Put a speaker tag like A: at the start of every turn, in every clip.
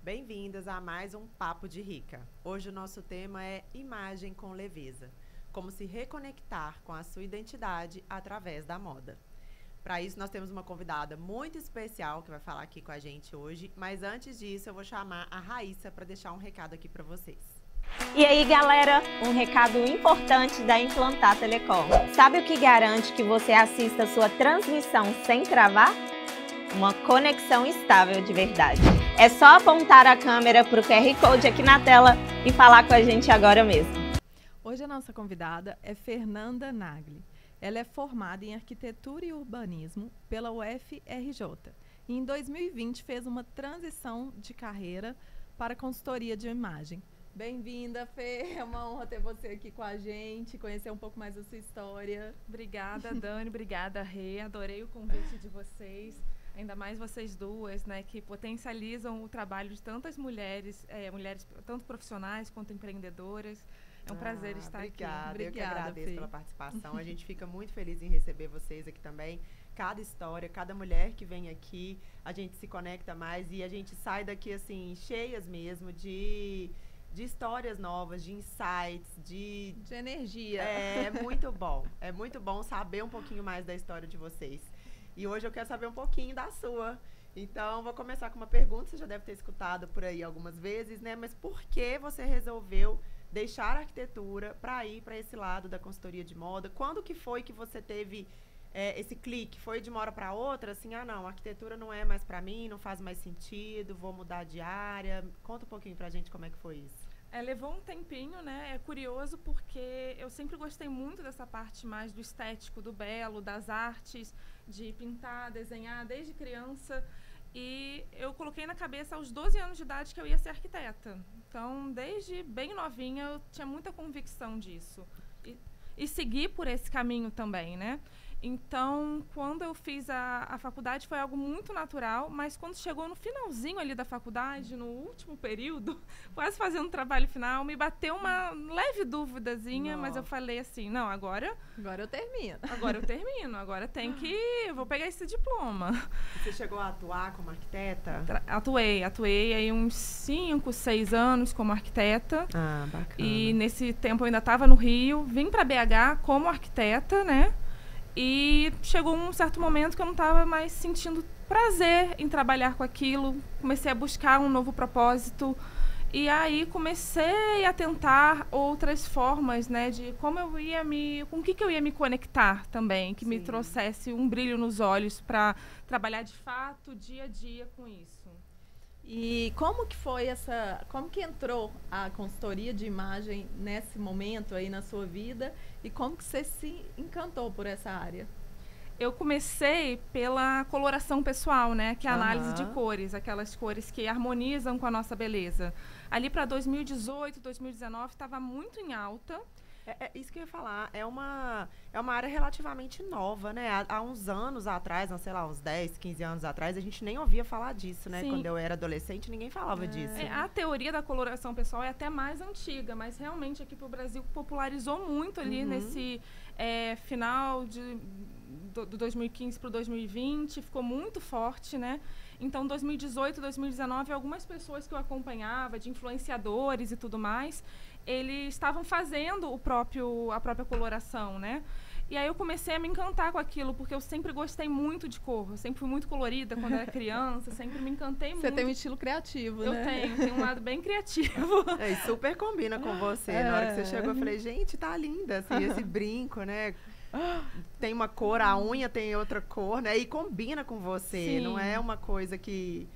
A: Bem-vindas a mais um Papo de Rica. Hoje o nosso tema é imagem com leveza. Como se reconectar com a sua identidade através da moda. Para isso, nós temos uma convidada muito especial que vai falar aqui com a gente hoje. Mas antes disso, eu vou chamar a Raíssa para deixar um recado aqui para vocês.
B: E aí, galera, um recado importante da Implantar Telecom. Sabe o que garante que você assista a sua transmissão sem travar? Uma conexão estável de verdade. É só apontar a câmera para o QR Code aqui na tela e falar com a gente agora mesmo.
C: Hoje a nossa convidada é Fernanda Nagli. Ela é formada em Arquitetura e Urbanismo pela UFRJ e em 2020 fez uma transição de carreira para consultoria de imagem. Bem-vinda, Fê. É uma honra ter você aqui com a gente, conhecer um pouco mais da sua história.
D: Obrigada, Dani. Obrigada, Rê. Adorei o convite de vocês. Ainda mais vocês duas, né, que potencializam o trabalho de tantas mulheres, mulheres tanto profissionais quanto empreendedoras. É um prazer estar aqui.
A: Obrigada, eu que agradeço pela participação. A gente fica muito feliz em receber vocês aqui também. Cada história, cada mulher que vem aqui, a gente se conecta mais e a gente sai daqui, assim, cheias mesmo de histórias novas, de insights, de
C: energia.
A: É muito bom saber um pouquinho mais da história de vocês. E hoje eu quero saber um pouquinho da sua. Então, vou começar com uma pergunta, você já deve ter escutado por aí algumas vezes, né? Mas por que você resolveu deixar a arquitetura para ir para esse lado da consultoria de moda? Quando que foi que você teve esse clique? Foi de uma hora para outra? Assim, não, a arquitetura não é mais para mim, não faz mais sentido, vou mudar de área. Conta um pouquinho pra gente como é que foi isso.
D: Levou um tempinho, né? É curioso porque eu sempre gostei muito dessa parte mais do estético, do belo, das artes, de pintar, desenhar desde criança. E eu coloquei na cabeça aos 12 anos de idade que eu ia ser arquiteta. Então, desde bem novinha, eu tinha muita convicção disso. E segui por esse caminho também, né? Então, quando eu fiz a faculdade, foi algo muito natural, mas quando chegou no finalzinho ali da faculdade, no último período, quase fazendo o trabalho final, me bateu uma leve duvidazinha, mas eu falei assim, não, agora
C: eu termino.
D: Agora tem que... Eu vou pegar esse diploma.
A: Você chegou a atuar como arquiteta?
D: Atuei aí uns 5, 6 anos como arquiteta.
A: Ah, bacana.
D: E nesse tempo eu ainda estava no Rio, vim para BH como arquiteta, né? E chegou um certo momento que eu não estava mais sentindo prazer em trabalhar com aquilo. Comecei a buscar um novo propósito. E aí comecei a tentar outras formas, né? De como eu ia com o que eu ia me conectar também. Que me trouxesse um brilho nos olhos para trabalhar de fato, dia a dia com isso.
C: E como que foi como que entrou a consultoria de imagem nesse momento aí na sua vida e como que você se encantou por essa área?
D: Eu comecei pela coloração pessoal, né, que é a análise de cores, aquelas cores que harmonizam com a nossa beleza. Ali para 2018, 2019 estava muito em alta.
A: É isso que eu ia falar, é uma área relativamente nova, né? Há uns anos atrás, sei lá, uns 10, 15 anos atrás, a gente nem ouvia falar disso, né? Sim. Quando eu era adolescente, ninguém falava disso.
D: A teoria da coloração pessoal é até mais antiga, mas realmente aqui pro Brasil popularizou muito ali nesse final do 2015 para o 2020, ficou muito forte, né? Então, 2018, 2019, algumas pessoas que eu acompanhava, de influenciadores e tudo mais, eles estavam fazendo a própria coloração, né? E aí eu comecei a me encantar com aquilo, porque eu sempre gostei muito de cor. Eu sempre fui muito colorida quando era criança, sempre me encantei muito.
C: Você tem um estilo criativo, né?
D: Eu tenho um lado bem criativo.
A: E super combina com você. Na hora que você chegou, eu falei, gente, tá linda, assim, esse brinco, né? Tem uma cor, a unha tem outra cor, né? E combina com você, Sim. Não é uma coisa que...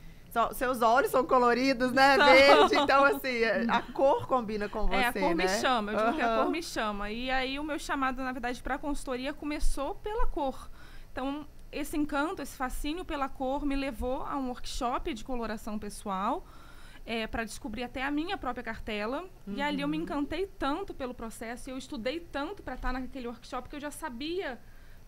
A: Seus olhos são coloridos, né? Verde. Então, assim, a cor combina com você,
D: a cor
A: né?
D: me chama. Eu digo que a cor me chama. E aí, o meu chamado, na verdade, para a consultoria começou pela cor. Então, esse encanto, esse fascínio pela cor me levou a um workshop de coloração pessoal para descobrir até a minha própria cartela. E ali eu me encantei tanto pelo processo e eu estudei tanto para estar naquele workshop que eu já sabia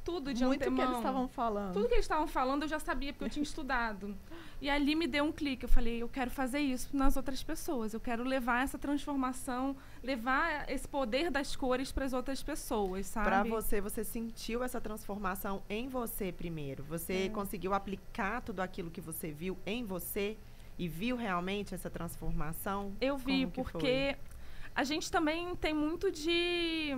D: tudo de antemão.
C: Muito que eles estavam falando.
D: Tudo que eles estavam falando eu já sabia, porque eu tinha estudado. E ali me deu um clique. Eu falei, eu quero fazer isso nas outras pessoas. Eu quero levar essa transformação, levar esse poder das cores para as outras pessoas, sabe?
A: Para você sentiu essa transformação em você primeiro? Você conseguiu aplicar tudo aquilo que você viu em você? e viu realmente essa transformação?
D: Eu vi,
A: Como que
D: porque a gente também tem muito de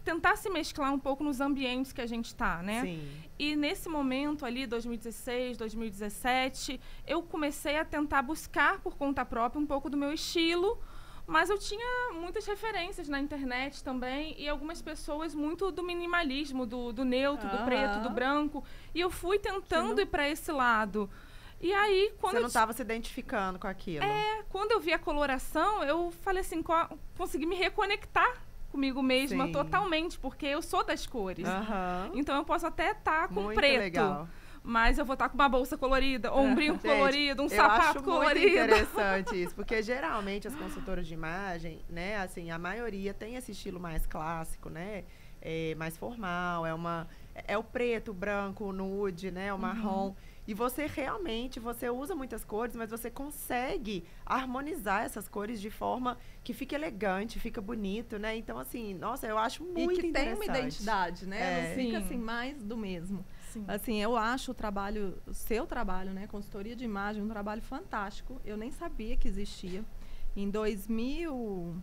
D: tentar se mesclar um pouco nos ambientes que a gente está, né?
A: Sim.
D: E nesse momento ali, 2016, 2017, eu comecei a tentar buscar por conta própria um pouco do meu estilo, mas eu tinha muitas referências na internet também e algumas pessoas muito do minimalismo, do neutro, do preto, do branco. E eu fui tentando ir para esse lado. E aí, quando
A: Você não estava se identificando com aquilo.
D: quando eu vi a coloração, eu falei assim, consegui me reconectar comigo mesma totalmente, porque eu sou das cores. Então eu posso até estar com
A: muito
D: preto.
A: Legal.
D: Mas eu vou estar com uma bolsa colorida, ou um brinco colorido, um
A: eu
D: sapato
A: acho
D: colorido.
A: Muito interessante isso, porque geralmente as consultoras de imagem, né, assim, a maioria tem esse estilo mais clássico, né, mais formal, é o preto, o branco, o nude, né, o marrom. E você realmente, você usa muitas cores, mas você consegue harmonizar essas cores de forma que fica elegante, fica bonito, né? Então, assim, nossa, eu acho muito interessante.
C: E que tem uma identidade, né? Não fica, assim, mais do mesmo. Sim. Assim, eu acho o seu trabalho, né? Consultoria de imagem, um trabalho fantástico. Eu nem sabia que existia. Em 2000...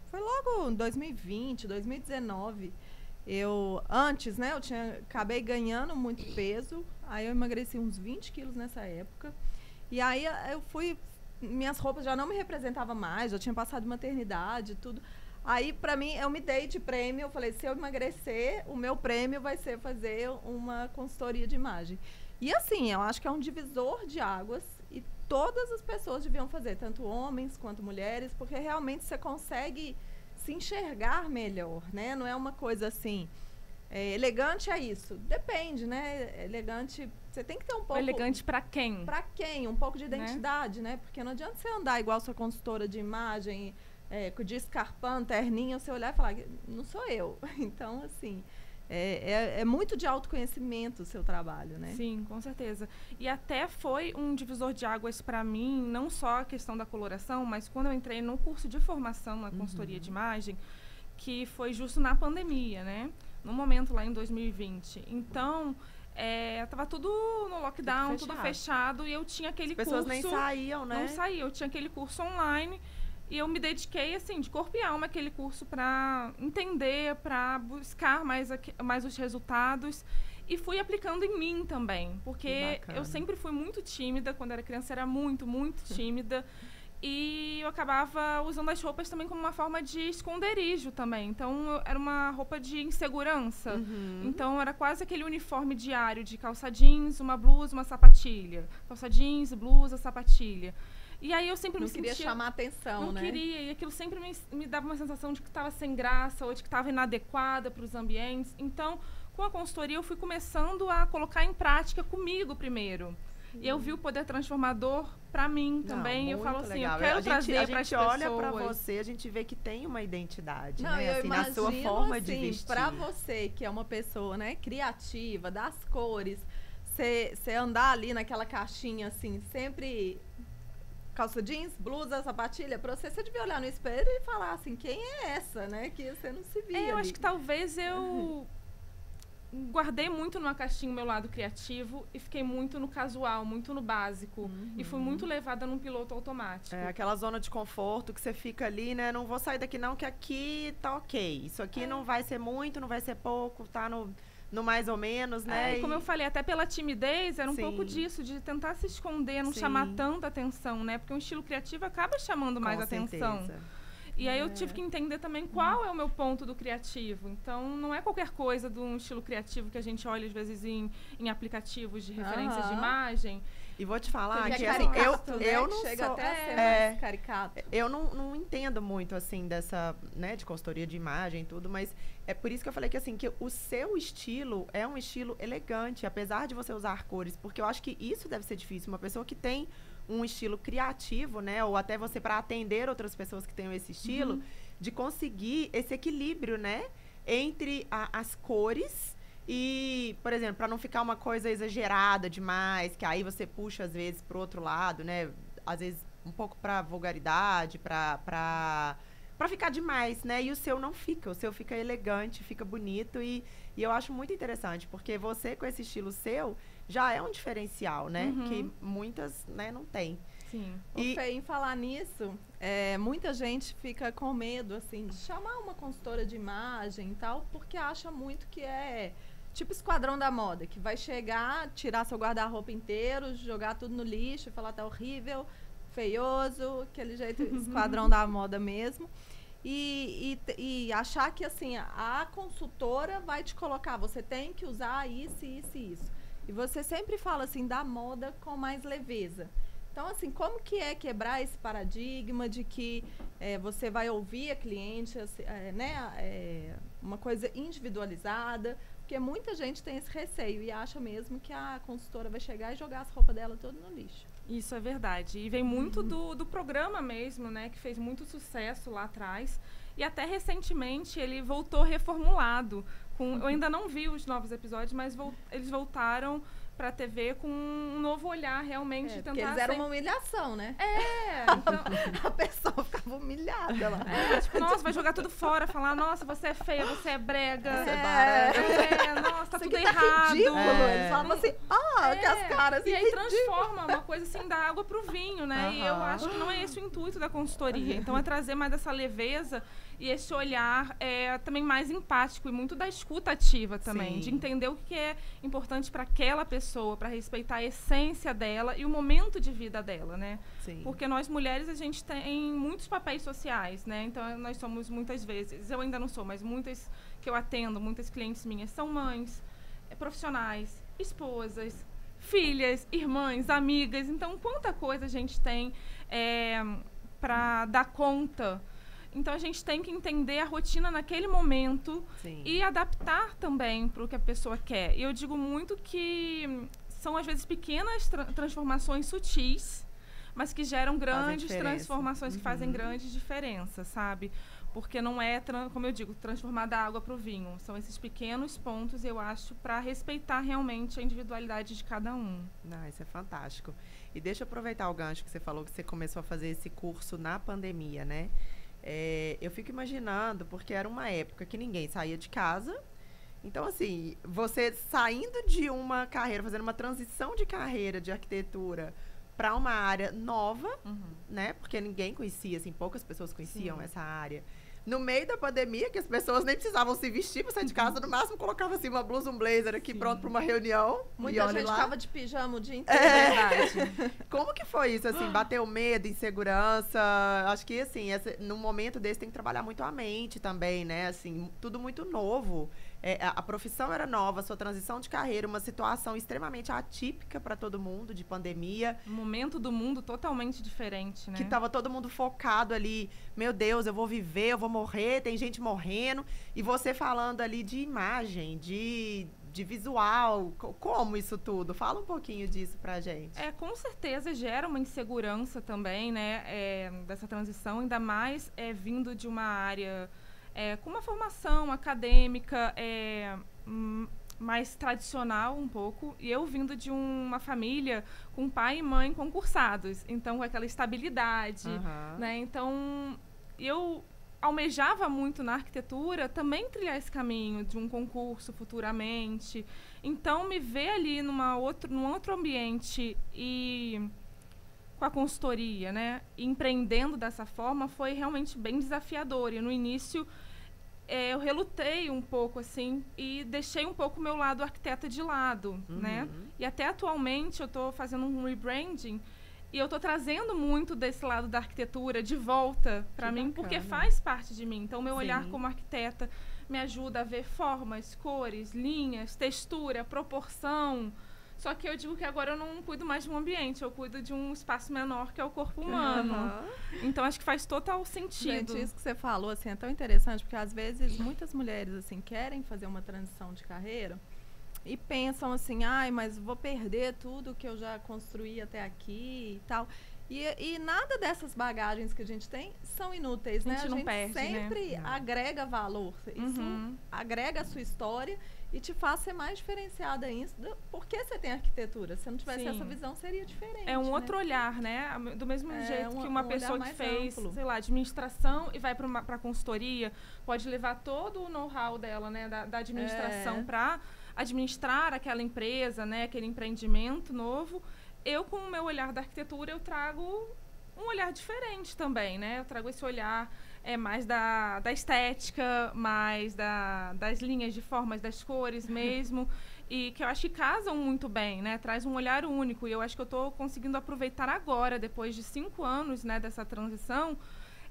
C: Foi logo em 2020, 2019... Antes, né, acabei ganhando muito peso, aí eu emagreci uns 20 quilos nessa época, e aí minhas roupas já não me representavam mais, já tinha passado maternidade, tudo. Aí, pra mim, eu me dei de prêmio, eu falei, se eu emagrecer, o meu prêmio vai ser fazer uma consultoria de imagem. E assim, eu acho que é um divisor de águas, e todas as pessoas deviam fazer, tanto homens quanto mulheres, porque realmente você consegue se enxergar melhor, né? Não é uma coisa assim, elegante é isso. Depende, né? Elegante, você tem que ter um pouco...
D: Elegante pra quem?
C: Pra quem? Um pouco de identidade, né? Porque não adianta você andar igual sua consultora de imagem, com o dia escarpando, terninho, você olhar e falar, não sou eu. Então, assim... É muito de autoconhecimento o seu trabalho, né?
D: Sim, com certeza. E até foi um divisor de águas para mim, não só a questão da coloração, mas quando eu entrei no curso de formação na consultoria de imagem, que foi justo na pandemia, né? No momento lá em 2020. Então, tava tudo no lockdown, tudo fechado, e eu tinha aquele curso...
A: As pessoas nem saíam, né?
D: Não saíam, eu tinha aquele curso online... E eu me dediquei, assim, de corpo e alma àquele curso para entender, para buscar mais os resultados. E fui aplicando em mim também. Porque eu sempre fui muito tímida. Quando era criança, era muito, muito tímida. E eu acabava usando as roupas também como uma forma de esconderijo também. Então, era uma roupa de insegurança. Então, era quase aquele uniforme diário de calça jeans, uma blusa, uma sapatilha. Calça jeans, blusa, sapatilha. E aí eu sempre
C: não queria chamar atenção, né?
D: Não queria, e aquilo sempre me dava uma sensação de que estava sem graça ou de que estava inadequada para os ambientes. Então, com a consultoria, eu fui começando a colocar em prática comigo primeiro. E eu vi o poder transformador para mim também. Eu falo assim,
A: legal.
D: Eu quero trazer para as pessoas.
A: A gente olha para você, a gente vê que tem uma identidade,
C: não,
A: né?
C: Assim,
A: na sua forma de
C: assim,
A: vestir.
C: Para você, que é uma pessoa, né, criativa, das cores, você andar ali naquela caixinha, assim, sempre... calça jeans, blusa, sapatilha, pra você devia olhar no espelho e falar assim, quem é essa, né? Que você não se via.
D: Eu acho que talvez eu guardei muito numa caixinha o meu lado criativo e fiquei muito no casual, muito no básico. E fui muito levada num piloto automático.
A: Aquela zona de conforto que você fica ali, né? Não vou sair daqui não, que aqui tá ok. Isso aqui não vai ser muito, não vai ser pouco, tá no mais ou menos, né?
D: E como eu falei, até pela timidez, era um pouco disso, de tentar se esconder, não chamar tanta atenção, né? Porque um estilo criativo acaba chamando mais atenção. E aí eu tive que entender também qual é o meu ponto do criativo. Então, não é qualquer coisa de um estilo criativo que a gente olha, às vezes, em aplicativos de referências de imagem.
A: E vou te falar que
C: caricato,
A: eu não
C: chega
A: sou,
C: até a ser mais caricato.
A: Eu não entendo muito, assim, dessa, né, de consultoria de imagem e tudo, mas é por isso que eu falei que, assim, que o seu estilo é um estilo elegante, apesar de você usar cores, porque eu acho que isso deve ser difícil. Uma pessoa que tem um estilo criativo, né, ou até você para atender outras pessoas que tenham esse estilo, de conseguir esse equilíbrio, né, entre as cores. E, por exemplo, para não ficar uma coisa exagerada demais, que aí você puxa, às vezes, pro outro lado, né? Às vezes, um pouco pra vulgaridade, pra ficar demais, né? E o seu não fica. O seu fica elegante, fica bonito. E eu acho muito interessante, porque você, com esse estilo seu, já é um diferencial, né? Que muitas, né, não tem.
C: Sim. Fê, em falar nisso, muita gente fica com medo, assim, de chamar uma consultora de imagem e tal, porque acha muito que é tipo Esquadrão da Moda, que vai chegar, tirar seu guarda-roupa inteiro, jogar tudo no lixo, falar tá horrível, feioso, aquele jeito Esquadrão da Moda mesmo. E achar que, assim, a consultora vai te colocar, você tem que usar isso, isso e isso. E você sempre fala, assim, da moda com mais leveza. Então, assim, como que é quebrar esse paradigma de que você vai ouvir a cliente, né, uma coisa individualizada? Porque muita gente tem esse receio e acha mesmo que a consultora vai chegar e jogar as roupas dela todas no lixo.
D: Isso é verdade. E vem muito do programa mesmo, né? Que fez muito sucesso lá atrás. E até recentemente ele voltou reformulado. Eu ainda não vi os novos episódios, mas eles voltaram pra TV com um novo olhar, realmente. Tentar
C: porque eles eram uma humilhação, né?
A: Então, a pessoa ficava humilhada lá.
D: Tipo, nossa, vai jogar tudo fora, falar, nossa, você é feia, você é brega.
A: Você é barata.
D: Nossa, tá
C: isso
D: tudo
C: aqui tá
D: errado.
C: ridículo. Eles falavam assim, que as caras assim,
D: e aí transforma uma coisa assim da água pro vinho, né? E eu acho que não é esse o intuito da consultoria. Então é trazer mais dessa leveza e esse olhar também mais empático e muito da escuta ativa também. Sim. De entender o que é importante para aquela pessoa, para respeitar a essência dela e o momento de vida dela, né?
A: Sim.
D: Porque nós mulheres, a gente tem muitos papéis sociais, né? Então nós somos muitas vezes, eu ainda não sou, mas muitas que eu atendo, muitas clientes minhas são mães, profissionais, esposas, filhas, irmãs, amigas. Então quanta coisa a gente tem para dar conta. Então, a gente tem que entender a rotina naquele momento. Sim. E adaptar também para o que a pessoa quer. E eu digo muito que são, às vezes, pequenas transformações sutis, mas que geram grandes transformações que fazem grandes diferenças, sabe? Porque não é, como eu digo, transformar da água para o vinho. São esses pequenos pontos, eu acho, para respeitar realmente a individualidade de cada um.
A: Isso é fantástico. E deixa eu aproveitar o gancho que você falou, que você começou a fazer esse curso na pandemia, né? Eu fico imaginando, porque era uma época que ninguém saía de casa. Então, assim, você saindo de uma carreira, fazendo uma transição de carreira de arquitetura para uma área nova, né? Porque ninguém conhecia, assim, poucas pessoas conheciam essa área. No meio da pandemia, que as pessoas nem precisavam se vestir para sair de casa, no máximo colocava assim uma blusa, um blazer aqui pronto para uma reunião.
C: Muita gente ficava de pijama o dia inteiro, verdade.
A: Como que foi isso, assim, bateu medo, insegurança? Acho que, assim, num momento desse tem que trabalhar muito a mente também, né? Assim, tudo muito novo. A profissão era nova, a sua transição de carreira, uma situação extremamente atípica para todo mundo, de pandemia.
D: Um momento do mundo totalmente diferente, né?
A: Que tava todo mundo focado ali, meu Deus, eu vou viver, eu vou morrer, tem gente morrendo. E você falando ali de imagem, de visual, como isso tudo? Fala um pouquinho disso pra gente.
D: Com certeza gera uma insegurança também, né? Dessa transição, ainda mais vindo de uma área... com uma formação acadêmica mais tradicional um pouco, e eu vindo de uma família com pai e mãe concursados, então com aquela estabilidade, né? Então eu almejava muito na arquitetura também trilhar esse caminho de um concurso futuramente, então me ver ali num outro ambiente e com a consultoria, né, empreendendo dessa forma, foi realmente bem desafiador. E no início eu relutei um pouco, assim, e deixei um pouco o meu lado arquiteta de lado, né? E até atualmente eu estou fazendo um rebranding e eu estou trazendo muito desse lado da arquitetura de volta para mim, porque faz parte de mim. Então, meu olhar como arquiteta me ajuda a ver formas, cores, linhas, textura, proporção. Só que eu digo que agora eu não cuido mais de um ambiente, eu cuido de um espaço menor, que é o corpo humano. Então, acho que faz total sentido.
C: Gente, isso que você falou, assim, é tão interessante, porque às vezes muitas mulheres, assim, querem fazer uma transição de carreira e pensam assim, mas vou perder tudo que eu já construí até aqui e tal. E nada dessas bagagens que a gente tem são inúteis, né?
D: A gente perde,
C: sempre
D: né?
C: agrega valor. Isso agrega a sua história e te faz ser mais diferenciada ainda. Porque você tem arquitetura. Se não tivesse essa visão, seria diferente.
D: É um outro olhar, né? Do mesmo jeito que uma pessoa que fez,
C: amplo.
D: sei lá, administração e vai para consultoria, pode levar todo o know-how dela, né? Da administração para administrar aquela empresa, né, aquele empreendimento novo, eu, com o meu olhar da arquitetura, eu trago um olhar diferente também, né? Eu trago esse olhar mais da estética, mais das linhas de formas, das cores mesmo, e que eu acho que casam muito bem, né? Traz um olhar único, e eu acho que eu estou conseguindo aproveitar agora, depois de 5 anos, né, dessa transição,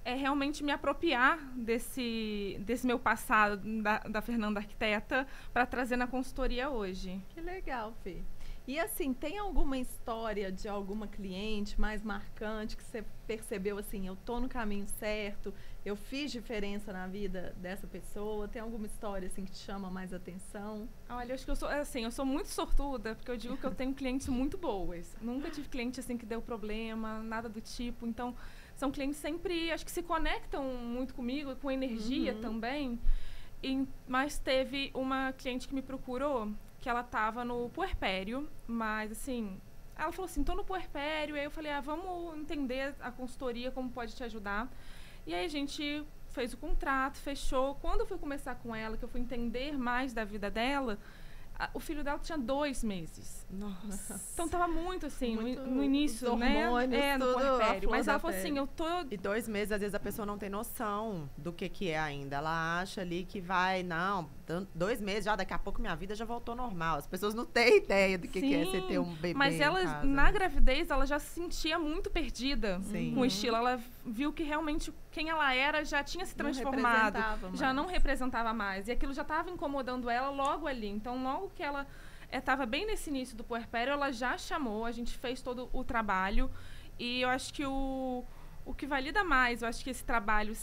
D: realmente me apropriar desse meu passado da Fernanda Arquiteta para trazer na consultoria hoje.
C: Que legal, Fê. E assim, tem alguma história de alguma cliente mais marcante que você percebeu assim, eu tô no caminho certo, eu fiz diferença na vida dessa pessoa? Tem alguma história assim que te chama mais atenção?
D: Olha, eu acho que eu sou muito sortuda, porque eu digo que eu tenho clientes muito boas. Nunca tive cliente assim que deu problema, nada do tipo. Então, são clientes sempre, acho que se conectam muito comigo, com energia também. Mas teve uma cliente que me procurou, que ela estava no puerpério, mas assim, ela falou assim, tô no puerpério, aí eu falei, vamos entender a consultoria, como pode te ajudar. E aí a gente fez o contrato, fechou. Quando eu fui conversar com ela, que eu fui entender mais da vida dela, o filho dela tinha 2 meses.
A: Nossa.
D: Então tava muito assim,
C: Muito
D: no início,
C: os
D: né?
C: hormônios,
D: No
C: tudo
D: puerpério.
C: à
D: Mas
C: flor
D: ela
C: da
D: falou assim,
C: pele.
D: eu tô...
A: E 2 meses, às vezes, a pessoa não tem noção do que é ainda. Ela acha ali que vai, não, 2 meses, já daqui a pouco minha vida já voltou normal. As pessoas não têm ideia do que é você ter um bebê
D: Mas ela,
A: em casa,
D: na
A: né?
D: gravidez, ela já se sentia muito perdida
A: Sim.
D: com o estilo. Ela viu que realmente quem ela era já tinha se
C: Não
D: transformado.
C: representava
D: Já
C: mais.
D: não representava mais. E aquilo já estava incomodando ela logo ali. Então, logo que ela estava bem nesse início do puerpério, ela já chamou, a gente fez todo o trabalho. E eu acho que o que valida mais, eu acho que esse trabalho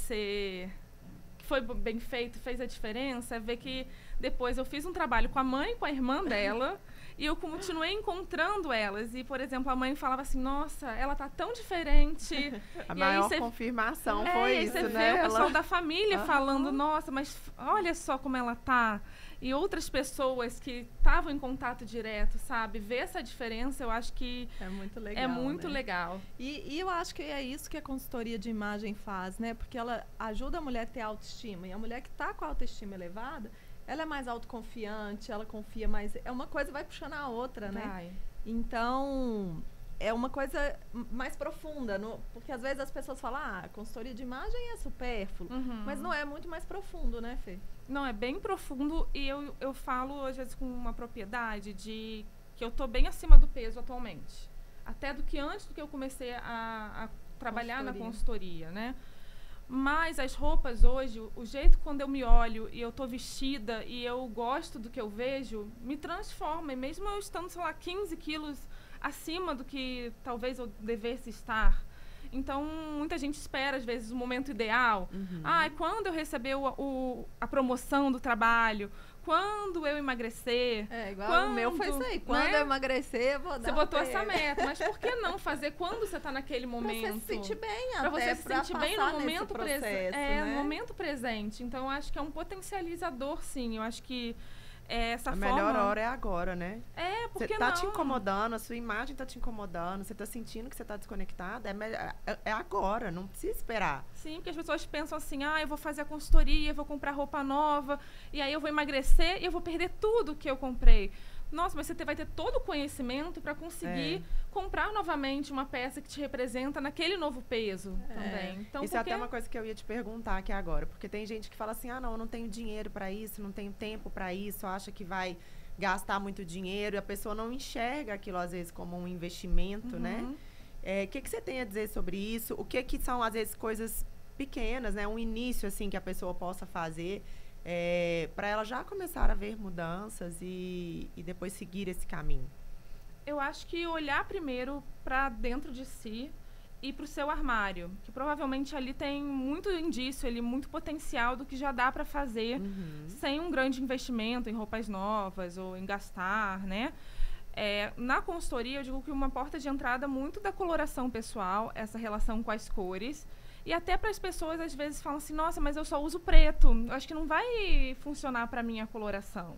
D: que foi bem feito, fez a diferença, é ver que depois eu fiz um trabalho com a mãe, com a irmã dela, e eu continuei encontrando elas. E, por exemplo, a mãe falava assim, nossa, ela tá tão diferente.
A: A
D: E aí
A: maior
D: você-
A: confirmação
D: e
A: foi
D: aí
A: isso,
D: você
A: né?
D: vê o pessoal
A: Ela...
D: da família
A: Aham.
D: falando, nossa, mas olha só como ela tá. E outras pessoas que estavam em contato direto, sabe? Ver essa diferença, eu acho que
C: É muito legal.
D: é muito
C: né?
D: legal.
C: E eu acho que é isso que a consultoria de imagem faz, né? Porque ela ajuda a mulher a ter autoestima. E a mulher que está com a autoestima elevada, ela é mais autoconfiante, ela confia mais. É uma coisa vai puxando a outra, né?
D: Vai.
C: Então, é uma coisa mais profunda. Porque às vezes as pessoas falam, a consultoria de imagem é supérfluo.
D: Uhum.
C: Mas não é muito mais profundo, né, Fê?
D: Não, é bem profundo e eu falo, às vezes, com uma propriedade de que eu tô bem acima do peso atualmente. Até do que antes do que eu comecei a trabalhar na consultoria, né? Mas as roupas hoje, o jeito quando eu me olho e eu tô vestida e eu gosto do que eu vejo, me transforma. E mesmo eu estando, sei lá, 15 quilos acima do que talvez eu devesse estar. Então, muita gente espera, às vezes, o momento ideal. Quando eu receber a promoção do trabalho, quando eu emagrecer.
C: É, igual o meu foi isso aí. Quando
D: né?
C: eu emagrecer, eu vou dar
D: Você
C: um
D: botou
C: pego.
D: essa meta, mas por que não fazer quando você está naquele
C: Pra
D: momento?
C: você se sentir bem,
D: Pra
C: até
D: você se sentir bem no
C: passar nesse
D: momento
C: processo,
D: presente.
C: né?
D: No momento presente. Então, eu acho que é um potencializador, sim. Eu acho que essa
A: A
D: forma...
A: melhor hora é agora, né?
D: Porque
A: Você tá
D: não?
A: te incomodando, a sua imagem tá te incomodando, você tá sentindo que você tá desconectada, é agora, não precisa esperar.
D: Sim, porque as pessoas pensam assim, eu vou fazer a consultoria, eu vou comprar roupa nova, e aí eu vou emagrecer e eu vou perder tudo que eu comprei. Nossa, mas você vai ter todo o conhecimento para conseguir comprar novamente uma peça que te representa naquele novo peso também. Então,
A: Isso é até uma coisa que eu ia te perguntar aqui agora, porque tem gente que fala assim, não, eu não tenho dinheiro para isso, não tenho tempo para isso, acha que vai gastar muito dinheiro, e a pessoa não enxerga aquilo, às vezes, como um investimento, né? O que você tem a dizer sobre isso? O que são, às vezes, coisas pequenas, né? Um início, assim, que a pessoa possa fazer para ela já começar a ver mudanças e depois seguir esse caminho?
D: Eu acho que olhar primeiro para dentro de si e para o seu armário, que provavelmente ali tem muito indício, muito potencial do que já dá para fazer sem um grande investimento em roupas novas ou em gastar, né? Na consultoria, eu digo que uma porta de entrada muito da coloração pessoal, essa relação com as cores. E até para as pessoas, às vezes, falam assim, nossa, mas eu só uso preto. Eu acho que não vai funcionar para mim a coloração.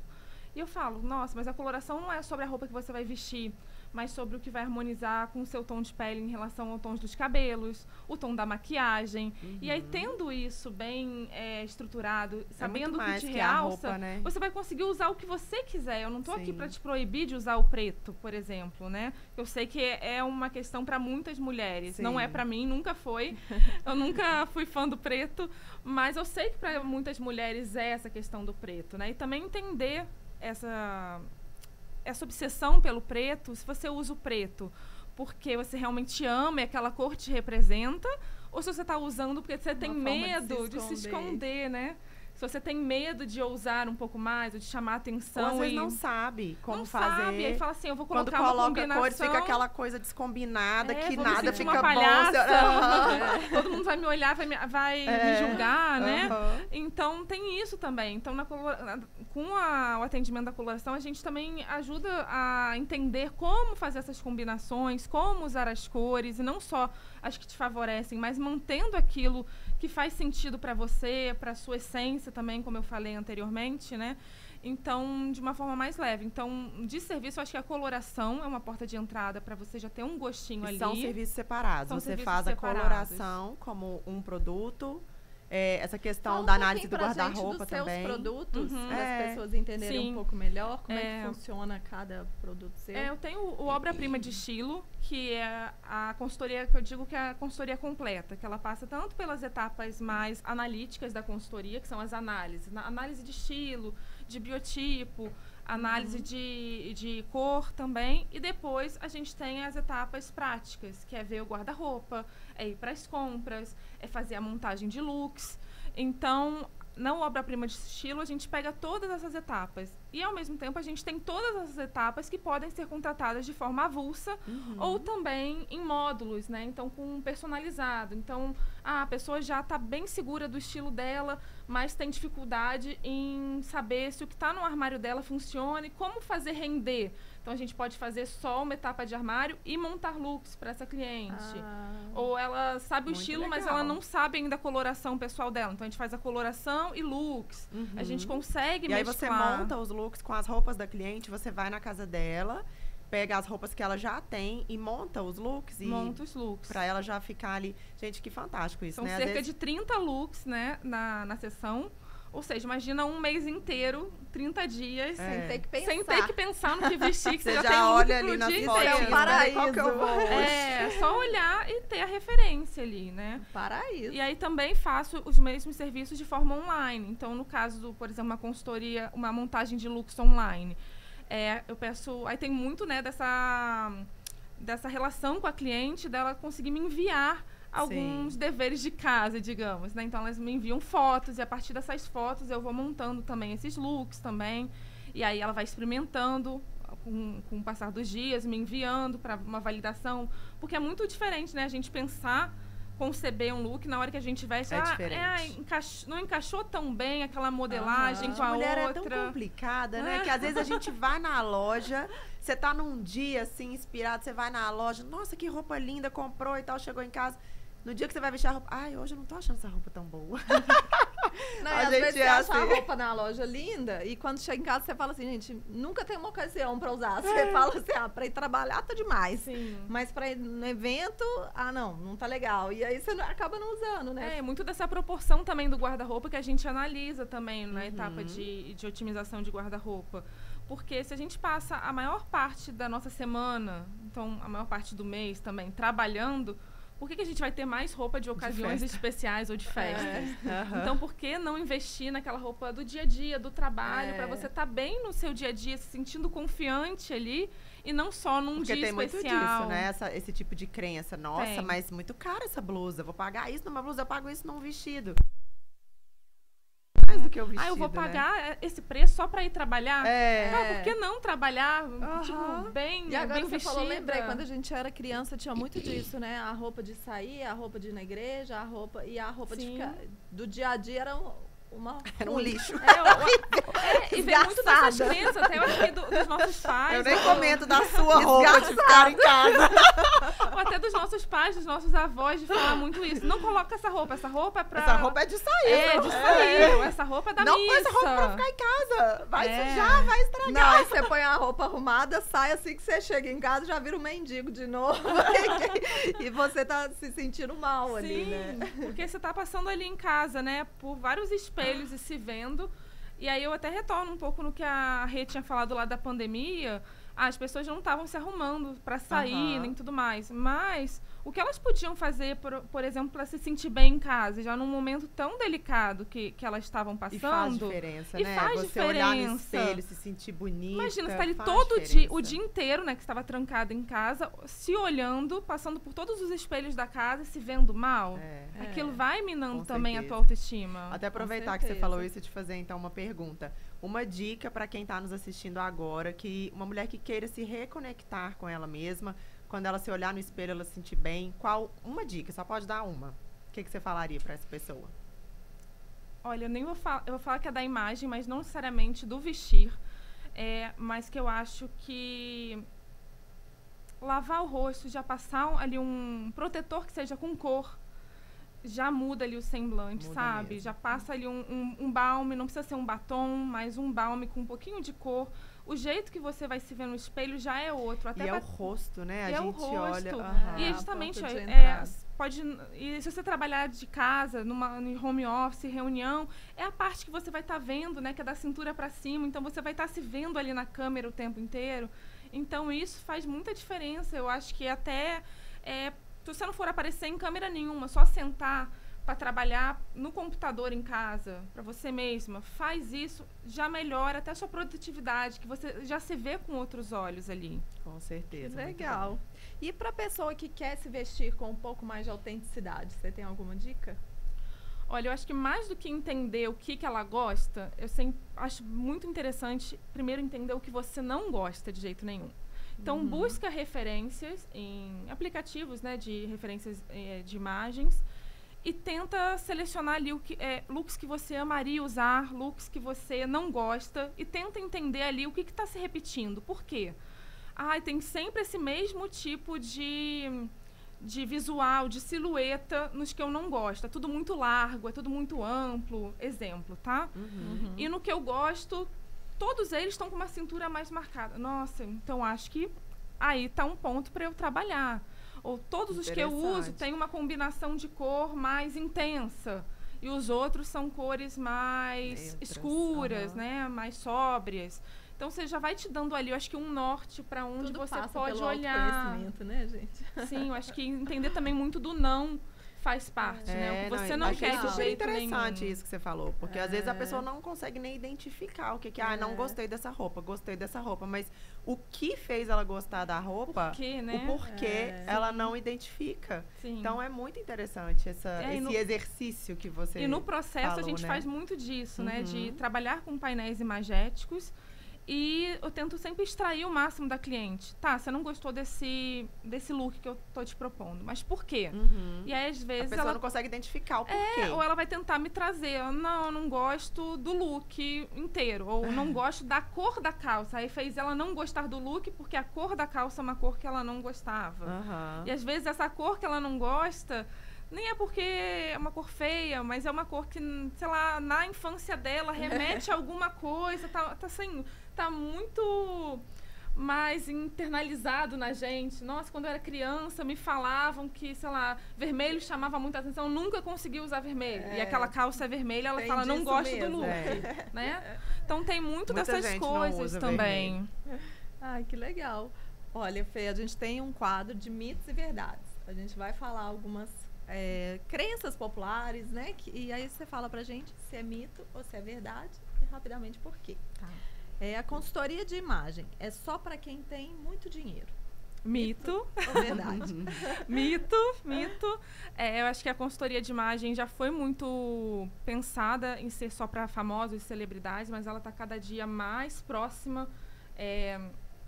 D: E eu falo, nossa, mas a coloração não é sobre a roupa que você vai vestir. mas sobre o que vai harmonizar com o seu tom de pele em relação ao tom dos cabelos, o tom da maquiagem. E aí, tendo isso bem estruturado, sabendo o que te realça,
A: roupa, né?
D: você vai conseguir usar o que você quiser. Eu não tô aqui
A: Sim.
D: para te proibir de usar o preto, por exemplo, né? Eu sei que é uma questão para muitas mulheres.
A: Sim.
D: Não é para mim, nunca foi. Eu nunca fui fã do preto, mas eu sei que para muitas mulheres é essa questão do preto, né? E também entender essa obsessão pelo preto, se você usa o preto porque você realmente ama e aquela cor te representa, ou se você está usando porque você tem medo de se esconder, né? Se você tem medo de ousar um pouco mais, ou de chamar atenção.
A: Ou às vezes não sabe como fazer.
D: Sabe, aí fala assim, eu vou colocar
A: quando
D: uma
A: coloca
D: combinação.
A: Cores, fica aquela coisa descombinada, que
D: vou me
A: nada
D: sentir
A: fica
D: uma
A: bom.
D: palhaça. Todo mundo vai me olhar, vai me julgar, né? Então tem isso também. Então com o atendimento da coloração, a gente também ajuda a entender como fazer essas combinações, como usar as cores, e não só as que te favorecem, mas mantendo aquilo que faz sentido para você, para sua essência também, como eu falei anteriormente, né? Então, de uma forma mais leve. Então, de serviço, eu acho que a coloração é uma porta de entrada para você já ter um gostinho ali.
A: São serviços separados.
D: São
A: você
D: serviços
A: faz
D: separados.
A: A coloração como um produto. Essa questão da análise do guarda-roupa também.
C: Seus produtos, para as pessoas entenderem
D: Sim.
C: um pouco melhor como é que funciona cada produto seu.
D: Eu tenho o Obra-Prima de Estilo, que é a consultoria que eu digo que é a consultoria completa, que ela passa tanto pelas etapas mais analíticas da consultoria, que são as análises. Análise de estilo, de biotipo, análise de cor também. E depois a gente tem as etapas práticas, que é ver o guarda-roupa, é ir para as compras, é fazer a montagem de looks. Então, na Obra-Prima de Estilo, a gente pega todas essas etapas. E, ao mesmo tempo, a gente tem todas essas etapas que podem ser contratadas de forma avulsa ou também em módulos, né? Então, com personalizado. Então, a pessoa já está bem segura do estilo dela, mas tem dificuldade em saber se o que está no armário dela funciona e como fazer render. Então, a gente pode fazer só uma etapa de armário e montar looks para essa cliente. Ou ela sabe o estilo, mas ela não sabe ainda a coloração pessoal dela. Então, a gente faz a coloração e looks. A gente consegue mesclar.
A: E aí você monta os looks com as roupas da cliente, você vai na casa dela, pega as roupas que ela já tem e monta os looks.
D: Monta os looks.
A: Pra ela já ficar ali. Gente, que fantástico isso,
D: São
A: né?
D: cerca de 30 looks, né, na sessão. Ou seja, imagina um mês inteiro, 30 dias,
C: sem ter que pensar.
D: Sem ter que pensar no que vestir, que
A: você
D: já
A: já
D: tem um
A: olha
D: look
A: ali nas
D: dia
A: fotos,
D: inteiro.
C: paraíso.
A: Qual que eu vou hoje?
D: É, só olhar e ter a referência ali, né?
C: Paraíso.
D: E aí também faço os mesmos serviços de forma online. Então, no caso do, por exemplo, uma consultoria, uma montagem de looks online, eu peço... Aí tem muito, né, dessa relação com a cliente, dela conseguir me enviar alguns deveres de casa, digamos, né? Então, elas me enviam fotos e a partir dessas fotos eu vou montando também esses looks também. E aí ela vai experimentando com o passar dos dias, me enviando para uma validação. Porque é muito diferente, né? A gente pensar, conceber um look na hora que a gente veste. Não encaixou tão bem aquela modelagem com a
A: mulher
D: outra.
A: É tão complicada, né? Que às vezes a gente vai na loja, você tá num dia assim, inspirado, você vai na loja, nossa, que roupa linda, comprou e tal, chegou em casa. No dia que você vai vestir a roupa, hoje eu não tô achando essa roupa tão boa.
C: Não, às vezes você acha a roupa na loja linda e quando chega em casa você fala assim, gente, nunca tem uma ocasião pra usar. Você fala assim, pra ir trabalhar tá demais.
D: Sim.
C: Mas pra ir no evento, não tá legal. E aí você acaba não usando, né?
D: Muito dessa proporção também do guarda-roupa que a gente analisa também na etapa de otimização de guarda-roupa. Porque se a gente passa a maior parte da nossa semana, então a maior parte do mês também, trabalhando, por que a gente vai ter mais roupa de ocasiões especiais ou de festas? Então, por que não investir naquela roupa do dia a dia, do trabalho, para você estar bem no seu dia a dia, se sentindo confiante ali e não só num dia especial?
A: Porque tem muito disso, né? Esse tipo de crença. Nossa, mas muito cara essa blusa. Vou pagar isso numa blusa, eu pago isso num vestido. Mais do que o vestido,
D: eu vou pagar esse preço só pra ir trabalhar? Por que não trabalhar, tipo, bem
C: E agora
D: bem
C: você
D: vestida?
C: falou, lembrei, quando a gente era criança tinha muito disso, né? A roupa de sair, a roupa de ir na igreja, a roupa de ficar... Do dia a dia era um lixo.
D: E vem muito dessas crenças, até eu aqui dos nossos pais.
A: Eu nem comento da sua roupa de ficar em casa.
D: Ou até dos nossos nossos pais, dos nossos avós, de falar muito isso. Não coloca essa roupa é pra...
A: Essa roupa é de sair.
D: É, de sair. Essa roupa é da
A: não
D: missa.
A: Não põe essa roupa pra ficar em casa. Vai sujar, vai estragar.
C: Não, aí você põe a roupa arrumada, sai assim que você chega em casa, já vira um mendigo de novo. E você tá se sentindo mal ali, né?
D: Porque você tá passando ali em casa, né, por vários espelhos e se vendo. E aí eu até retorno um pouco no que a Rê tinha falado lá da pandemia. As pessoas não estavam se arrumando para sair, nem tudo mais. Mas o que elas podiam fazer, por exemplo, para se sentir bem em casa, já num momento tão delicado que elas estavam passando. E
A: faz diferença,
D: e
A: né?
D: Faz
A: você
D: diferença.
A: olhar no espelho, se sentir bonita.
D: Imagina, você tá ali todo o dia inteiro, né, que estava trancada em casa, se olhando, passando por todos os espelhos da casa e se vendo mal. Aquilo vai minando também a tua autoestima.
A: Até aproveitar que você falou isso e te fazer, então, uma pergunta. Uma dica para quem está nos assistindo agora, que uma mulher que queira se reconectar com ela mesma, quando ela se olhar no espelho, ela se sentir bem, uma dica, só pode dar uma. O que você falaria para essa pessoa?
D: Olha, eu vou falar que é da imagem, mas não necessariamente do vestir, mas que eu acho que lavar o rosto, já passar ali um protetor que seja com cor, já muda ali o semblante, sabe? Mesmo. Já passa ali um balme, não precisa ser um batom, mas um balme com um pouquinho de cor. O jeito que você vai se ver no espelho já é outro. Até
A: é o rosto, né? A gente olha...
D: E justamente, e se você trabalhar de casa, em home office, reunião, é a parte que você vai estar vendo, né? Que é da cintura para cima. Então, você vai estar se vendo ali na câmera o tempo inteiro. Então, isso faz muita diferença. Eu acho que até... se você não for aparecer em câmera nenhuma, só sentar para trabalhar no computador em casa, para você mesma, faz isso, já melhora até a sua produtividade, que você já se vê com outros olhos ali.
A: Com certeza.
C: Legal. E para a pessoa que quer se vestir com um pouco mais de autenticidade, você tem alguma dica?
D: Olha, eu acho que mais do que entender o que ela gosta, eu sempre acho muito interessante, primeiro, entender o que você não gosta de jeito nenhum. Então, busca referências em aplicativos, né, de referências de imagens e tenta selecionar ali looks que você amaria usar, looks que você não gosta e tenta entender ali o que está se repetindo. Por quê? Tem sempre esse mesmo tipo de visual, de silhueta nos que eu não gosto. É tudo muito largo, é tudo muito amplo. Exemplo, tá? E no que eu gosto... Todos eles estão com uma cintura mais marcada. Nossa, então acho que aí tá um ponto para eu trabalhar. Ou todos os que eu uso têm uma combinação de cor mais intensa. E os outros são cores mais escuras, né? Mais sóbrias. Então, você já vai te dando ali, eu acho que um norte para onde
C: tudo
D: você
C: passa
D: pode
C: pelo
D: olhar.
C: Autoconhecimento, né, gente?
D: Sim, eu acho que entender também muito do não faz parte, né? O que você não quer de jeito nenhum.
A: É interessante isso que você falou, porque às vezes a pessoa não consegue nem identificar o que não gostei dessa roupa, gostei dessa roupa, mas o que fez ela gostar da roupa, o porquê ela não identifica. Sim. Então é muito interessante esse exercício que você
D: E no processo
A: falou,
D: a gente
A: né?
D: Faz muito disso, né? De trabalhar com painéis imagéticos. E eu tento sempre extrair o máximo da cliente. Tá, você não gostou desse look que eu tô te propondo, mas por quê? E aí, às vezes,
A: a pessoa não consegue identificar o porquê.
D: Ou ela vai tentar me trazer, não, eu não gosto do look inteiro, ou não gosto da cor da calça. Aí fez ela não gostar do look porque a cor da calça é uma cor que ela não gostava. E às vezes essa cor que ela não gosta... Nem é porque é uma cor feia, mas é uma cor que, sei lá, na infância dela remete a alguma coisa. Tá muito mais internalizado na gente. Nossa, quando eu era criança, me falavam que, sei lá, vermelho chamava muita atenção. Eu nunca consegui usar vermelho. E aquela calça é vermelha, ela fala, não gosto do look. Né? Então, tem muita dessas coisas também.
C: Ai, que legal. Olha, Fê, a gente tem um quadro de mitos e verdades. A gente vai falar algumas crenças populares, né? E aí você fala pra gente se é mito ou se é verdade e rapidamente por quê.
D: Tá.
C: A consultoria de imagem é só para quem tem muito dinheiro.
D: Mito.
C: Ou verdade?
D: Mito. Eu acho que a consultoria de imagem já foi muito pensada em ser só para famosos e celebridades, mas ela está cada dia mais próxima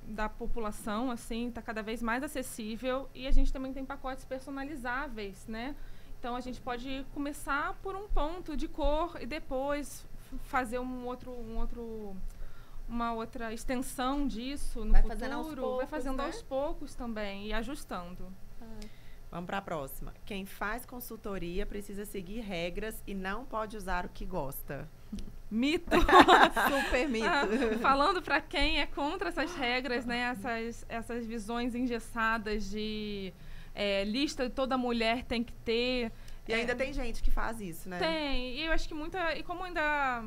D: da população, assim, está cada vez mais acessível, e a gente também tem pacotes personalizáveis, né? Então a gente pode começar por um ponto de cor e depois fazer uma outra extensão disso no futuro.
C: Fazendo aos poucos,
D: vai fazendo aos poucos também e ajustando.
A: Vamos para a próxima. Quem faz consultoria precisa seguir regras e não pode usar o que gosta.
D: Mito.
C: Super mito.
D: Falando para quem é contra essas regras, né? Essas visões engessadas de lista de toda mulher tem que ter.
A: E ainda tem gente que faz isso, né?
D: Tem. E eu acho que e como ainda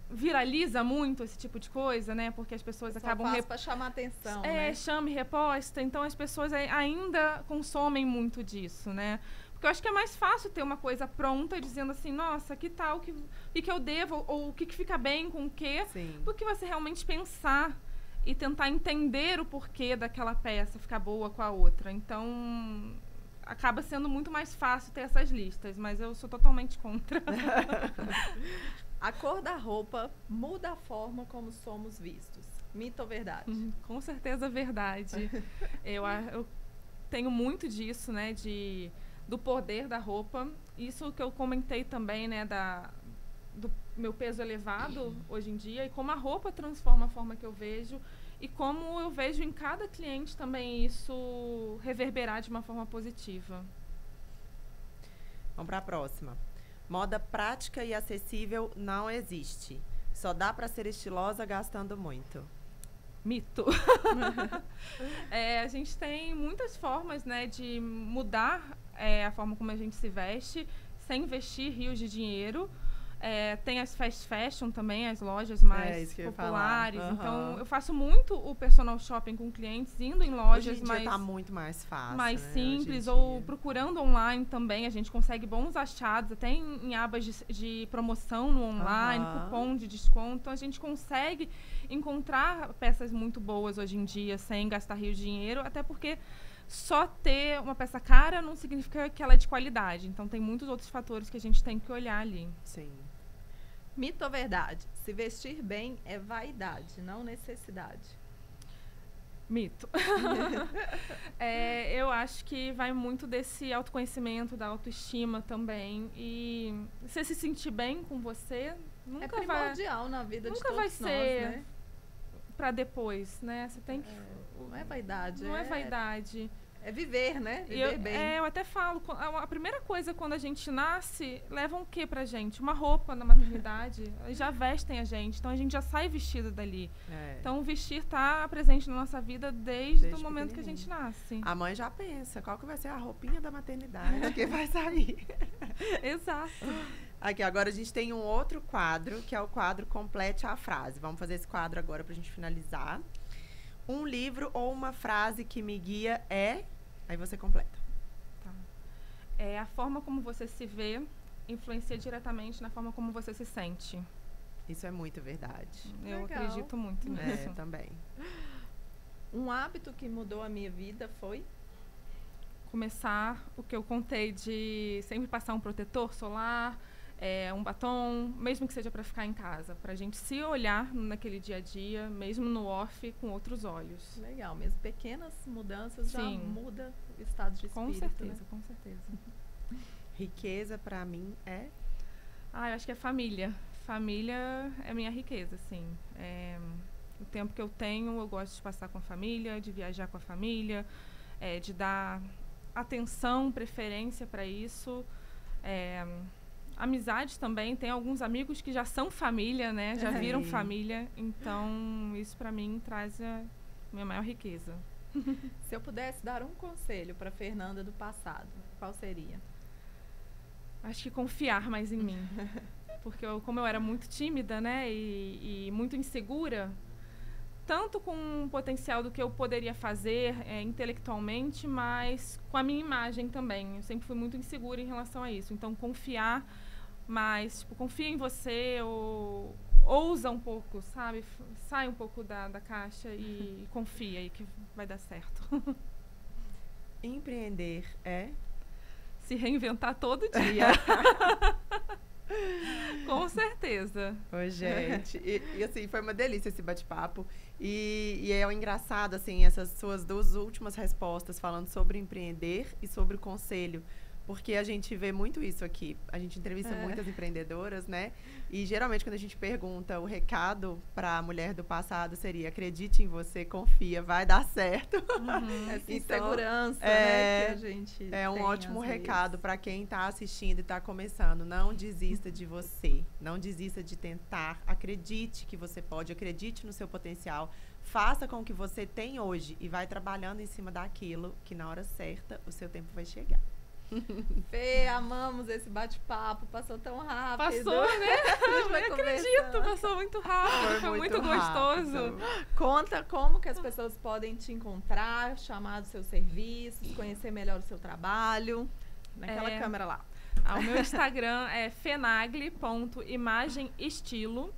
D: viraliza muito esse tipo de coisa, né? Porque as pessoas acabam...
C: para chamar atenção, né?
D: Chama e reposta. Então, as pessoas ainda consomem muito disso, né? Porque eu acho que é mais fácil ter uma coisa pronta, dizendo assim, nossa, que tal, o que eu devo, ou o que fica bem com o quê,
A: Sim.
D: do que você realmente pensar e tentar entender o porquê daquela peça ficar boa com a outra. Então, acaba sendo muito mais fácil ter essas listas, mas eu sou totalmente contra.
C: A cor da roupa muda a forma como somos vistos. Mito ou verdade?
D: Com certeza verdade. Eu tenho muito disso, né, do poder da roupa. Isso que eu comentei também, né, do meu peso elevado hoje em dia, e como a roupa transforma a forma que eu vejo, e como eu vejo em cada cliente também isso reverberar de uma forma positiva.
A: Vamos para a próxima. Moda prática e acessível não existe. Só dá para ser estilosa gastando muito.
D: Mito. A gente tem muitas formas, né, de mudar a forma como a gente se veste sem investir rios de dinheiro. Tem as fast fashion também, as lojas mais populares. Então, eu faço muito o personal shopping com clientes, indo em lojas
A: mais... Hoje em dia tá muito mais fácil,
D: mais
A: né?
D: simples, ou procurando online também. A gente consegue bons achados, até em abas de promoção no online, cupom de desconto. Então, a gente consegue encontrar peças muito boas hoje em dia, sem gastar rios de dinheiro, até porque só ter uma peça cara não significa que ela é de qualidade. Então, tem muitos outros fatores que a gente tem que olhar ali.
A: Sim.
C: Mito ou verdade? Se vestir bem é vaidade, não necessidade.
D: Mito. Eu acho que vai muito desse autoconhecimento, da autoestima também. E você se sentir bem com você nunca vai...
C: É primordial na vida de todos
D: vai
C: nós,
D: ser
C: né?
D: Pra depois, né? Você tem que...
C: Não é vaidade.
D: Não é vaidade.
C: É viver, né? Viver bem.
D: Eu até falo, a primeira coisa quando a gente nasce, levam o que pra gente? Uma roupa na maternidade. Já vestem a gente, então a gente já sai vestido dali. Então o vestir tá presente na nossa vida desde o momento que a gente nasce.
A: A mãe já pensa, qual que vai ser a roupinha da maternidade que vai sair.
D: Exato.
A: Aqui, agora a gente tem um outro quadro, que é o quadro Complete a Frase. Vamos fazer esse quadro agora pra gente finalizar. Um livro ou uma frase que me guia é... Aí você completa.
D: Tá. A forma como você se vê influencia diretamente na forma como você se sente.
A: Isso é muito verdade.
D: Eu acredito muito nisso.
A: Também.
C: Um hábito que mudou a minha vida foi?
D: Começar o que eu contei de sempre passar um protetor solar, um batom, mesmo que seja para ficar em casa, para a gente se olhar naquele dia a dia, mesmo no off, com outros olhos.
C: Legal, mesmo pequenas mudanças já muda o estado de espírito.
D: Com certeza,
C: né?
D: com certeza.
A: Riqueza para mim é?
D: Eu acho que é família. Família é minha riqueza, assim. O tempo que eu tenho, eu gosto de passar com a família, de viajar com a família, de dar atenção, preferência para isso. Amizade também, tem alguns amigos que já são família, né? Já viram família. Então, isso para mim traz a minha maior riqueza.
C: Se eu pudesse dar um conselho para Fernanda do passado, qual seria?
D: Acho que confiar mais em mim. Porque como eu era muito tímida, né? E muito insegura, tanto com o potencial do que eu poderia fazer intelectualmente, mas com a minha imagem também. Eu sempre fui muito insegura em relação a isso. Então, confiar mais, confia em você, ou ousa um pouco, sabe? Sai um pouco da caixa e confia aí que vai dar certo.
A: Empreender é?
D: Se reinventar todo dia. Com certeza.
A: Oi, gente. E assim, foi uma delícia esse bate-papo. E é engraçado, assim, essas suas duas últimas respostas falando sobre empreender e sobre o conselho. porque a gente vê muito isso aqui. A gente entrevista muitas empreendedoras, né? E geralmente quando a gente pergunta, o recado para a mulher do passado seria: acredite em você, confia, vai dar certo.
C: Essa
A: Então,
C: insegurança, né, que a gente
A: é um
C: tem,
A: ótimo
C: às
A: recado para quem está assistindo e está começando. Não desista de você. Não desista de tentar. Acredite que você pode, acredite no seu potencial. Faça com o que você tem hoje e vai trabalhando em cima daquilo que na hora certa o seu tempo vai chegar.
C: Fê, amamos esse bate-papo, passou tão rápido.
D: Passou, né?
C: Eu
D: Eu acredito, passou muito rápido, foi muito gostoso.
C: Conta como que as pessoas podem te encontrar, chamar dos seus serviços, conhecer melhor o seu trabalho. Naquela câmera lá.
D: O meu Instagram é fenagle.imagemestilo.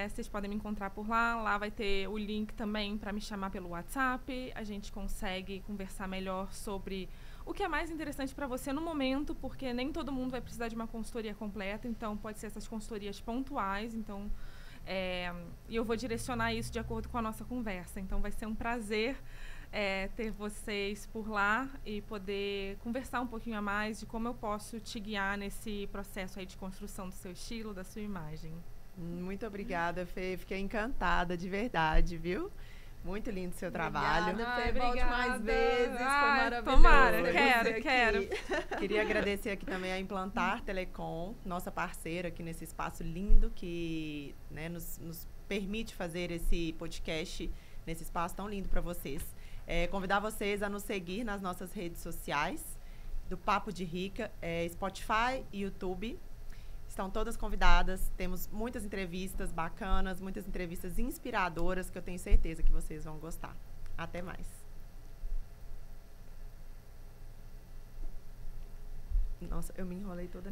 D: Vocês podem me encontrar por lá. Lá vai ter o link também para me chamar pelo WhatsApp. A gente consegue conversar melhor sobre o que é mais interessante para você no momento, porque nem todo mundo vai precisar de uma consultoria completa, então pode ser essas consultorias pontuais. Então, e eu vou direcionar isso de acordo com a nossa conversa. Então vai ser um prazer ter vocês por lá e poder conversar um pouquinho a mais de como eu posso te guiar nesse processo aí de construção do seu estilo, da sua imagem.
A: Muito obrigada, Fê. Fiquei encantada, de verdade, viu? Muito lindo o seu trabalho.
C: Obrigada, Fê. Volte mais vezes. Foi maravilhoso.
D: Tomara,
C: ter
D: quero,
C: você
D: quero.
C: aqui.
A: Queria agradecer aqui também a Implantar Telecom, nossa parceira aqui nesse espaço lindo que, né, nos permite fazer esse podcast nesse espaço tão lindo para vocês. Convidar vocês a nos seguir nas nossas redes sociais, do Papo de Rica, Spotify e YouTube. Estão todas convidadas. Temos muitas entrevistas bacanas, muitas entrevistas inspiradoras que eu tenho certeza que vocês vão gostar. Até mais. Nossa, eu me enrolei toda